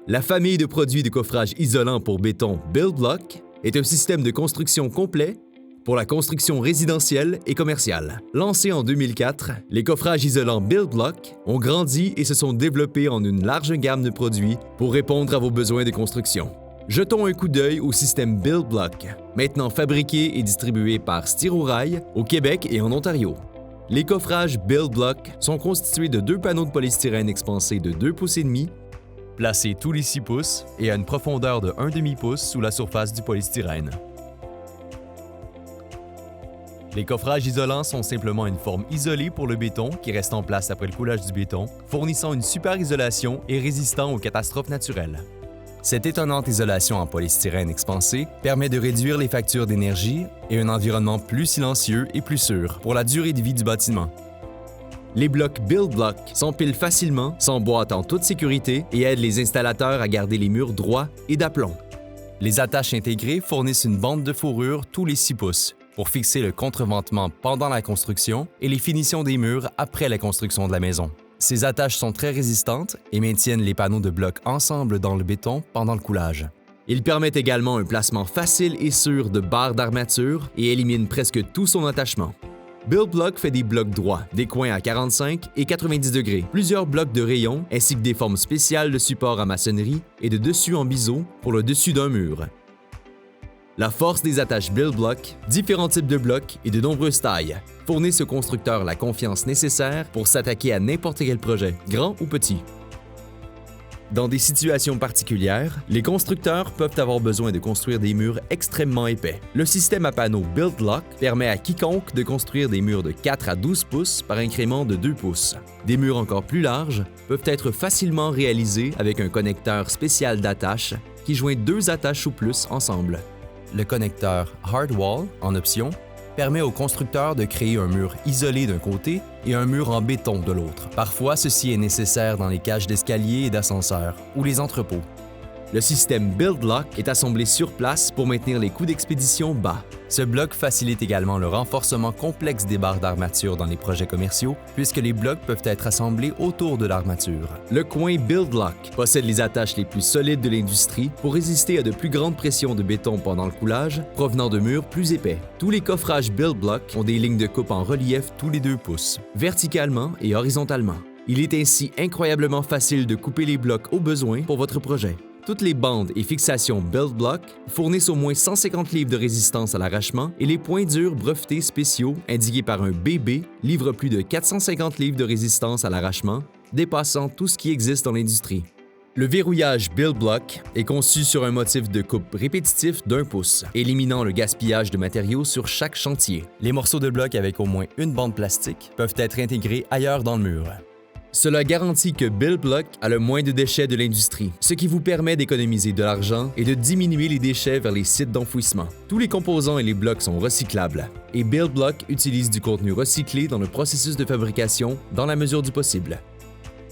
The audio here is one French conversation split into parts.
La famille de produits de coffrage isolant pour béton BuildBlock est un système de construction complet pour la construction résidentielle et commerciale. Lancés en 2004, les coffrages isolants BuildBlock ont grandi et se sont développés en une large gamme de produits pour répondre à vos besoins de construction. Jetons un coup d'œil au système BuildBlock, maintenant fabriqué et distribué par Styrorail au Québec et en Ontario. Les coffrages BuildBlock sont constitués de 2 panneaux de polystyrène expansés de 2,5 pouces, placés tous les 6 pouces et à une profondeur de 1,5 pouce sous la surface du polystyrène. Les coffrages isolants sont simplement une forme isolée pour le béton qui reste en place après le coulage du béton, fournissant une super isolation et résistant aux catastrophes naturelles. Cette étonnante isolation en polystyrène expansé permet de réduire les factures d'énergie et un environnement plus silencieux et plus sûr pour la durée de vie du bâtiment. Les blocs BuildBlock s'empilent facilement, s'emboîtent en toute sécurité et aident les installateurs à garder les murs droits et d'aplomb. Les attaches intégrées fournissent une bande de fourrure tous les 6 pouces pour fixer le contreventement pendant la construction et les finitions des murs après la construction de la maison. Ces attaches sont très résistantes et maintiennent les panneaux de blocs ensemble dans le béton pendant le coulage. Ils permettent également un placement facile et sûr de barres d'armature et éliminent presque tout son attachement. BuildBlock fait des blocs droits, des coins à 45 et 90 degrés, plusieurs blocs de rayons ainsi que des formes spéciales de support à maçonnerie et de dessus en biseau pour le dessus d'un mur. La force des attaches BuildBlock, différents types de blocs et de nombreuses tailles, fournissent au constructeur la confiance nécessaire pour s'attaquer à n'importe quel projet, grand ou petit. Dans des situations particulières, les constructeurs peuvent avoir besoin de construire des murs extrêmement épais. Le système à panneaux BuildLock permet à quiconque de construire des murs de 4 à 12 pouces par incrément de 2 pouces. Des murs encore plus larges peuvent être facilement réalisés avec un connecteur spécial d'attache qui joint 2 attaches ou plus ensemble. Le connecteur Hardwall, en option, permet au constructeur de créer un mur isolé d'un côté et un mur en béton de l'autre. Parfois, ceci est nécessaire dans les cages d'escalier et d'ascenseurs ou les entrepôts. Le système BuildLock est assemblé sur place pour maintenir les coûts d'expédition bas. Ce bloc facilite également le renforcement complexe des barres d'armature dans les projets commerciaux, puisque les blocs peuvent être assemblés autour de l'armature. Le coin BuildLock possède les attaches les plus solides de l'industrie pour résister à de plus grandes pressions de béton pendant le coulage, provenant de murs plus épais. Tous les coffrages BuildBlock ont des lignes de coupe en relief tous les 2 pouces, verticalement et horizontalement. Il est ainsi incroyablement facile de couper les blocs au besoin pour votre projet. Toutes les bandes et fixations BuildBlock fournissent au moins 150 livres de résistance à l'arrachement et les points durs brevetés spéciaux indiqués par un BB livrent plus de 450 livres de résistance à l'arrachement, dépassant tout ce qui existe dans l'industrie. Le verrouillage BuildBlock est conçu sur un motif de coupe répétitif d'1 pouce, éliminant le gaspillage de matériaux sur chaque chantier. Les morceaux de bloc avec au moins une bande plastique peuvent être intégrés ailleurs dans le mur. Cela garantit que BuildBlock a le moins de déchets de l'industrie, ce qui vous permet d'économiser de l'argent et de diminuer les déchets vers les sites d'enfouissement. Tous les composants et les blocs sont recyclables, et BuildBlock utilise du contenu recyclé dans le processus de fabrication dans la mesure du possible.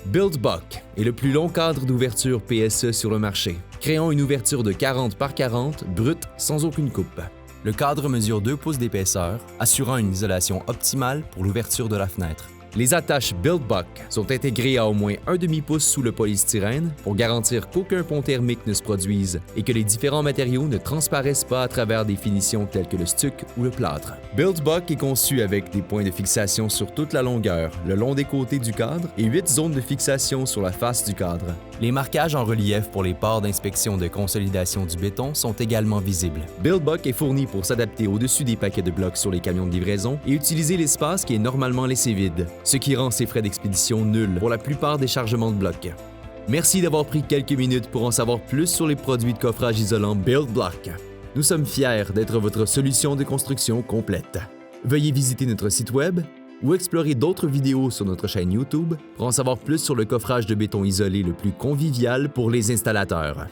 BuildBlock est le plus long cadre d'ouverture PSE sur le marché, créant une ouverture de 40 par 40 brute sans aucune coupe. Le cadre mesure 2 pouces d'épaisseur, assurant une isolation optimale pour l'ouverture de la fenêtre. Les attaches BuildBlock sont intégrées à au moins 1,5 pouce sous le polystyrène pour garantir qu'aucun pont thermique ne se produise et que les différents matériaux ne transparaissent pas à travers des finitions telles que le stuc ou le plâtre. BuildBlock est conçu avec des points de fixation sur toute la longueur, le long des côtés du cadre et 8 zones de fixation sur la face du cadre. Les marquages en relief pour les ports d'inspection de consolidation du béton sont également visibles. BuildBlock est fourni pour s'adapter au-dessus des paquets de blocs sur les camions de livraison et utiliser l'espace qui est normalement laissé vide, ce qui rend ses frais d'expédition nuls pour la plupart des chargements de blocs. Merci d'avoir pris quelques minutes pour en savoir plus sur les produits de coffrage isolant BuildBlock. Nous sommes fiers d'être votre solution de construction complète. Veuillez visiter notre site web ou explorer d'autres vidéos sur notre chaîne YouTube pour en savoir plus sur le coffrage de béton isolé le plus convivial pour les installateurs.